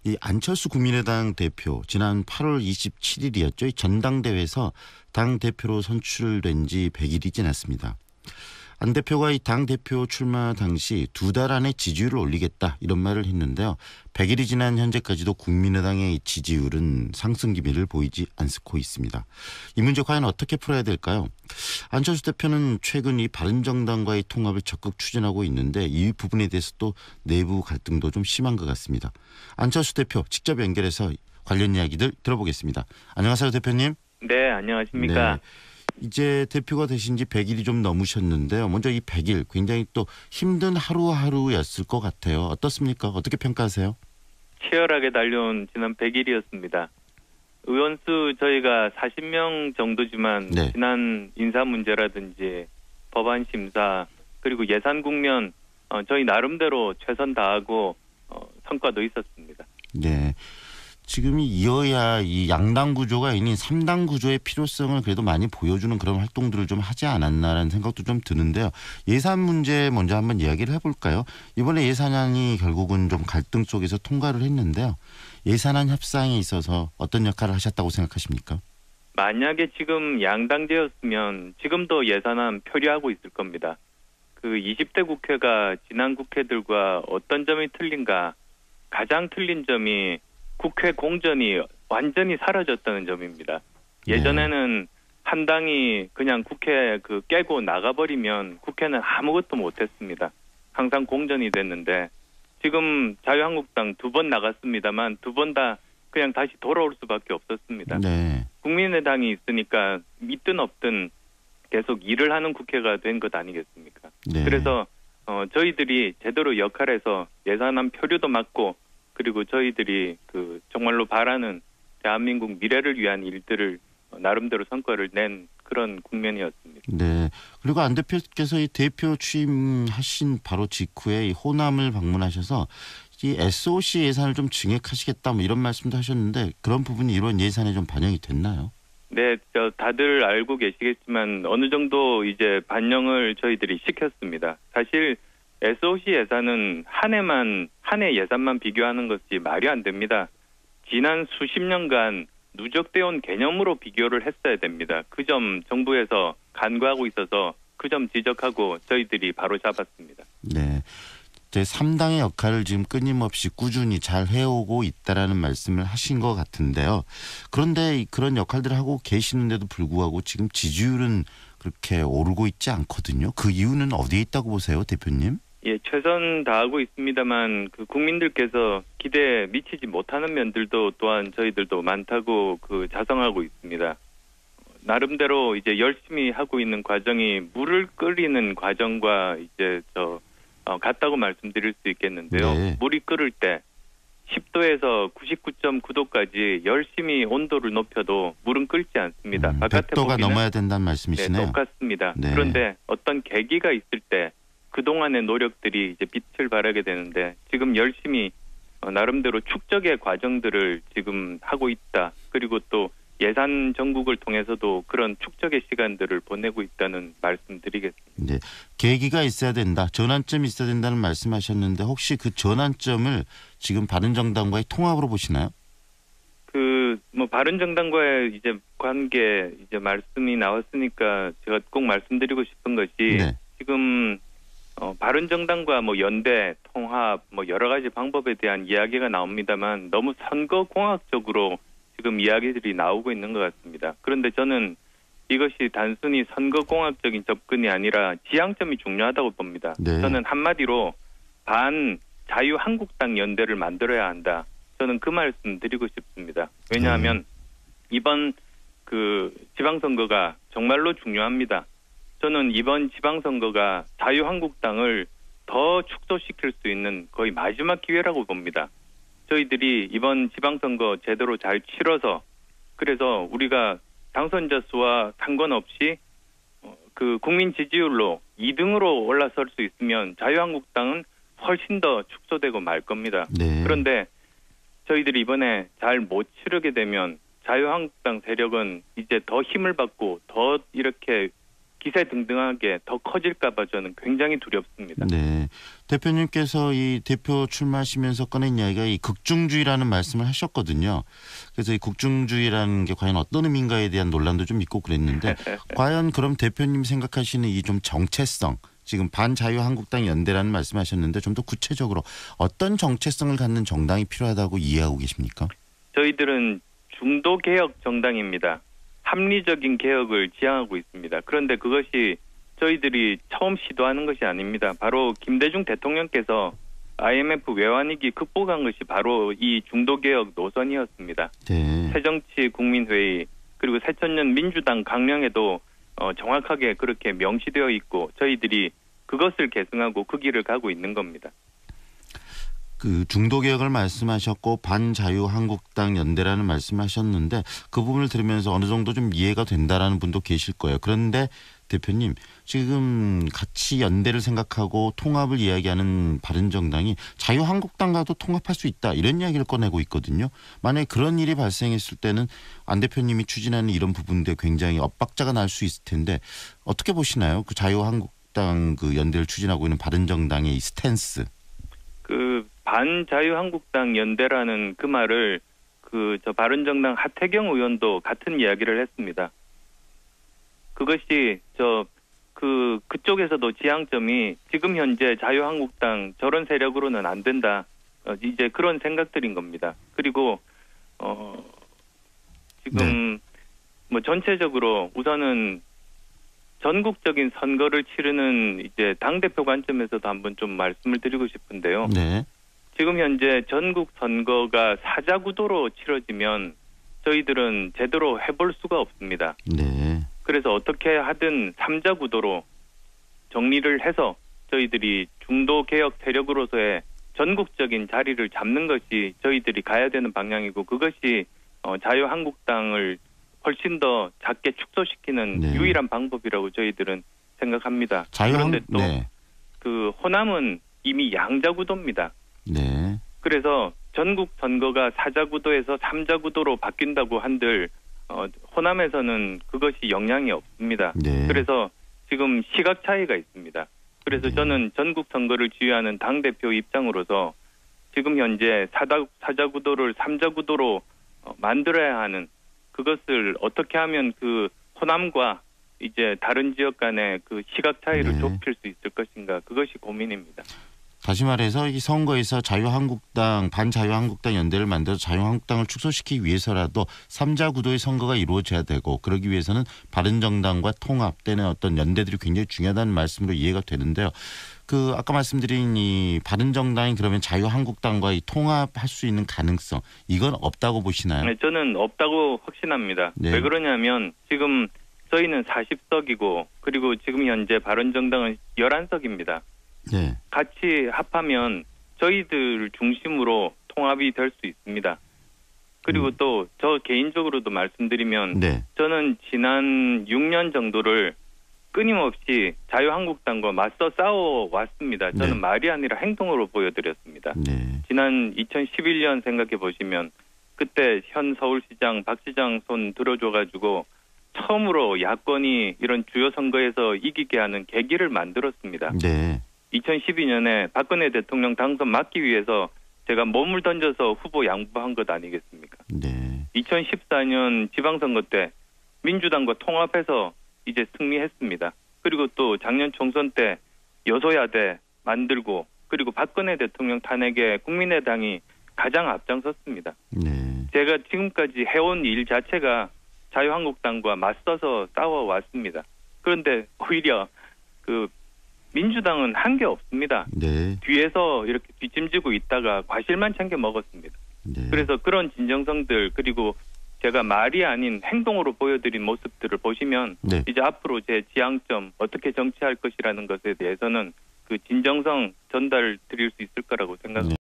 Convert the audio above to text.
이 안철수 국민의당 대표 지난 8월 27일이었죠. 이 전당대회에서 당 대표로 선출된 지 100일이 지났습니다. 안 대표가 이 당 대표 출마 당시 2달 안에 지지율을 올리겠다 이런 말을 했는데요. 100일이 지난 현재까지도 국민의당의 지지율은 상승 기미를 보이지 않고 있습니다. 이 문제 과연 어떻게 풀어야 될까요? 안철수 대표는 최근 이 바른정당과의 통합을 적극 추진하고 있는데 이 부분에 대해서 또 내부 갈등도 좀 심한 것 같습니다. 안철수 대표 직접 연결해서 관련 이야기들 들어보겠습니다. 안녕하세요, 대표님. 네, 안녕하십니까. 네. 이제 대표가 되신 지 100일이 좀 넘으셨는데요. 먼저 이 100일 굉장히 또 힘든 하루하루였을 것 같아요. 어떻습니까? 어떻게 평가하세요? 치열하게 달려온 지난 100일이었습니다. 의원수 저희가 40명 정도지만 네. 지난 인사 문제라든지 법안 심사 그리고 예산 국면 저희 나름대로 최선 다하고 성과도 있었습니다. 네. 지금이 이어야 이 양당 구조가 아닌 3당 구조의 필요성을 그래도 많이 보여주는 그런 활동들을 좀 하지 않았나라는 생각도 좀 드는데요. 예산 문제 먼저 한번 이야기를 해볼까요? 이번에 예산안이 결국은 좀 갈등 속에서 통과를 했는데요. 예산안 협상에 있어서 어떤 역할을 하셨다고 생각하십니까? 만약에 지금 양당제였으면 지금도 예산안 표류하고 있을 겁니다. 그 20대 국회가 지난 국회들과 어떤 점이 틀린가? 가장 틀린 점이 국회 공전이 완전히 사라졌다는 점입니다. 예전에는 한 당이 그냥 국회 깨고 나가버리면 국회는 아무것도 못했습니다. 항상 공전이 됐는데 지금 자유한국당 2번 나갔습니다만 2번 다 그냥 다시 돌아올 수밖에 없었습니다. 네. 국민의당이 있으니까 있든 없든 계속 일을 하는 국회가 된 것 아니겠습니까? 네. 그래서 저희들이 제대로 역할해서 예산안 표류도 맞고 그리고 저희들이 정말로 바라는 대한민국 미래를 위한 일들을 나름대로 성과를 낸 그런 국면이었습니다. 네. 그리고 안 대표께서 이 대표 취임하신 바로 직후에 이 호남을 방문하셔서 이 SOC 예산을 좀 증액하시겠다 뭐 이런 말씀도 하셨는데 그런 부분이 이런 예산에 좀 반영이 됐나요? 네, 다들 알고 계시겠지만 어느 정도 이제 반영을 저희들이 시켰습니다. 사실 SOC 예산은 한 해 예산만 비교하는 것이 말이 안 됩니다. 지난 수십 년간 누적되어 온 개념으로 비교를 했어야 됩니다. 그 점 정부에서 간과하고 있어서 그 점 지적하고 저희들이 바로 잡았습니다. 네. 제 3당의 역할을 지금 끊임없이 꾸준히 잘 해오고 있다라는 말씀을 하신 것 같은데요. 그런데 그런 역할들을 하고 계시는데도 불구하고 지금 지지율은 그렇게 오르고 있지 않거든요. 그 이유는 어디에 있다고 보세요, 대표님? 예, 최선 다하고 있습니다만 국민들께서 기대에 미치지 못하는 면들도 또한 저희들도 많다고 자성하고 있습니다. 나름대로 이제 열심히 하고 있는 과정이 물을 끓이는 과정과 이제 같다고 말씀드릴 수 있겠는데요. 네. 물이 끓을 때 10도에서 99.9도까지 열심히 온도를 높여도 물은 끓지 않습니다. 바깥에 100도가 보기는 넘어야 된다는 말씀이시네요. 네, 똑같습니다. 네. 그런데 어떤 계기가 있을 때 그동안의 노력들이 이제 빛을 발하게 되는데 지금 열심히 나름대로 축적의 과정들을 지금 하고 있다. 그리고 또 예산 전국을 통해서도 그런 축적의 시간들을 보내고 있다는 말씀드리겠습니다. 네, 계기가 있어야 된다. 전환점이 있어야 된다는 말씀하셨는데 혹시 그 전환점을 지금 바른정당과의 통합으로 보시나요? 바른정당과의 이제 관계 이제 말씀이 나왔으니까 제가 꼭 말씀드리고 싶은 것이 네. 지금 바른정당과 연대, 통합, 여러 가지 방법에 대한 이야기가 나옵니다만 너무 선거공학적으로 지금 이야기들이 나오고 있는 것 같습니다. 그런데 저는 이것이 단순히 선거공학적인 접근이 아니라 지향점이 중요하다고 봅니다. 네. 저는 한마디로 반 자유한국당 연대를 만들어야 한다. 저는 그 말씀 드리고 싶습니다. 왜냐하면 이번 지방선거가 정말로 중요합니다. 저는 이번 지방선거가 자유한국당을 더 축소시킬 수 있는 거의 마지막 기회라고 봅니다. 저희들이 이번 지방선거 제대로 잘 치러서 그래서 우리가 당선자 수와 상관없이 국민 지지율로 2등으로 올라설 수 있으면 자유한국당은 훨씬 더 축소되고 말 겁니다. 네. 그런데 저희들이 이번에 잘 못 치르게 되면 자유한국당 세력은 이제 더 힘을 받고 더 이렇게 기세등등하게 더 커질까봐 저는 굉장히 두렵습니다. 네. 대표님께서 이 대표 출마하시면서 꺼낸 이야기가 이 극중주의라는 말씀을 하셨거든요. 그래서 이 극중주의라는 게 과연 어떤 의미인가에 대한 논란도 좀 있고 그랬는데 과연 그럼 대표님 생각하시는 이 좀 정체성, 지금 반자유한국당 연대라는 말씀하셨는데 좀 더 구체적으로 어떤 정체성을 갖는 정당이 필요하다고 이해하고 계십니까? 저희들은 중도개혁 정당입니다. 합리적인 개혁을 지향하고 있습니다. 그런데 그것이 저희들이 처음 시도하는 것이 아닙니다. 바로 김대중 대통령께서 IMF 외환위기 극복한 것이 바로 이 중도개혁 노선이었습니다. 네. 새정치국민회의 그리고 새천년 민주당 강령에도 정확하게 그렇게 명시되어 있고 저희들이 그것을 계승하고 그 길을 가고 있는 겁니다. 그 중도개혁을 말씀하셨고 반자유한국당 연대라는 말씀하셨는데 그 부분을 들으면서 어느 정도 좀 이해가 된다라는 분도 계실 거예요. 그런데 대표님 지금 같이 연대를 생각하고 통합을 이야기하는 바른정당이 자유한국당과도 통합할 수 있다 이런 이야기를 꺼내고 있거든요. 만약에 그런 일이 발생했을 때는 안 대표님이 추진하는 이런 부분들 굉장히 엇박자가 날 수 있을 텐데 어떻게 보시나요? 그 자유한국당 그 연대를 추진하고 있는 바른정당의 이 스탠스. 그 반자유한국당 연대라는 그 말을 저 바른정당 하태경 의원도 같은 이야기를 했습니다. 그것이 그쪽에서도 지향점이 지금 현재 자유한국당 저런 세력으로는 안 된다. 이제 그런 생각들인 겁니다. 그리고 지금 뭐 전체적으로 우선은 전국적인 선거를 치르는 이제 당대표 관점에서도 한번 좀 말씀을 드리고 싶은데요. 네. 지금 현재 전국 선거가 사자구도로 치러지면 저희들은 제대로 해볼 수가 없습니다. 네. 그래서 어떻게 하든 3자 구도로 정리를 해서 저희들이 중도개혁 세력으로서의 전국적인 자리를 잡는 것이 저희들이 가야 되는 방향이고 그것이 자유한국당을 훨씬 더 작게 축소시키는 네. 유일한 방법이라고 저희들은 생각합니다. 그런데 또 그 호남은 이미 양자구도입니다. 네. 그래서 전국 선거가 4자구도에서 3자구도로 바뀐다고 한들 호남에서는 그것이 영향이 없습니다. 네. 그래서 지금 시각 차이가 있습니다. 그래서 저는 전국 선거를 지휘하는 당대표 입장으로서 지금 현재 4자구도를 3자구도로 만들어야 하는 그것을 어떻게 하면 그 호남과 이제 다른 지역 간의 그 시각 차이를 네. 좁힐 수 있을 것인가 그것이 고민입니다. 다시 말해서 이 선거에서 반자유한국당 연대를 만들어서 자유한국당을 축소시키기 위해서라도 3자 구도의 선거가 이루어져야 되고 그러기 위해서는 바른정당과 통합되는 어떤 연대들이 굉장히 중요하다는 말씀으로 이해가 되는데요. 그 아까 말씀드린 이 바른정당이 그러면 자유한국당과 이 통합할 수 있는 가능성 이건 없다고 보시나요? 네, 저는 없다고 확신합니다. 네. 왜 그러냐면 지금 저희는 40석이고 그리고 지금 현재 바른정당은 11석입니다. 네. 같이 합하면 저희들 중심으로 통합이 될 수 있습니다. 그리고 또 저 개인적으로도 말씀드리면 네. 저는 지난 6년 정도를 끊임없이 자유한국당과 맞서 싸워왔습니다. 저는 네. 말이 아니라 행동으로 보여드렸습니다. 네. 지난 2011년 생각해 보시면 그때 현 서울시장 박 시장 손 들어줘가지고 처음으로 야권이 이런 주요 선거에서 이기게 하는 계기를 만들었습니다. 네. 2012년에 박근혜 대통령 당선 막기 위해서 제가 몸을 던져서 후보 양보한 것 아니겠습니까? 네. 2014년 지방선거 때 민주당과 통합해서 이제 승리했습니다. 그리고 또 작년 총선 때 여소야대 만들고 그리고 박근혜 대통령 탄핵에 국민의당이 가장 앞장섰습니다. 네. 제가 지금까지 해온 일 자체가 자유한국당과 맞서서 싸워왔습니다. 그런데 오히려 그 민주당은 한 게 없습니다. 네. 뒤에서 이렇게 뒷짐지고 있다가 과실만 챙겨 먹었습니다. 네. 그래서 그런 진정성들 그리고 제가 말이 아닌 행동으로 보여드린 모습들을 보시면 네. 이제 앞으로 제 지향점 어떻게 정치할 것이라는 것에 대해서는 그 진정성 전달 드릴 수 있을 거라고 생각합니다.